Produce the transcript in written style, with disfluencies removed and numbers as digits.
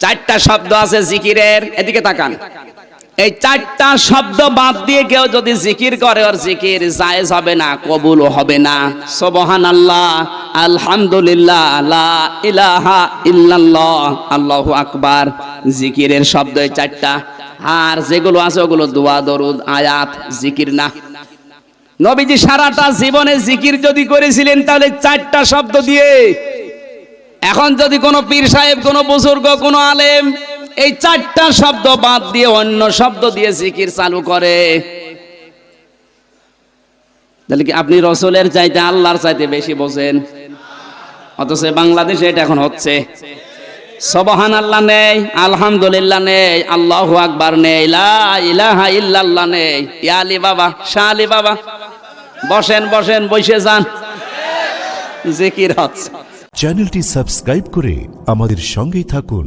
চারটা শব্দ আছে জিকিরের, এদিকে তাকান। এই চারটা শব্দ বাদ দিয়ে কেউ যদি জিকির করে, ওর জিকির জায়েজ হবে না, কবুল হবে না। সুবহানাল্লাহ, আলহামদুলিল্লাহ, লা ইলাহা ইল্লাল্লাহ, আল্লাহু আকবার। জিকিরের শব্দ এই চারটা। আর যেগুলো আছে ওগুলো দোয়া, দরুদ, আয়াত, জিকির না। নবীজি সারাটা জীবনে জিকির যদি করেছিলেন তাহলে চারটা শব্দ দিয়ে। এখন যদি কোনো পীর সাহেব, কোনো বুজুর্গ, কোনো আলেম এই চারটা শব্দ বাদ দিয়ে অন্য শব্দ দিয়ে জিকির চালু করে, তাহলে কি আপনি রসুলের চাইতে আল্লাহর চাইতে বেশি বোঝেন? অথচ বাংলাদেশে এটা এখন হচ্ছে। সুবহানাল্লাহ নেই, আলহামদুলিল্লাহ নেই, আল্লাহু আকবার নেই, লা ইলাহা ইল্লাল্লাহ নেই। ইয়া আলী বাবা, শাহ আলী বাবা, বসেন বসেন, বসে যান, জিকির হচ্ছে। চ্যানেলটি সাবস্ক্রাইব করে আমাদের সঙ্গেই থাকুন।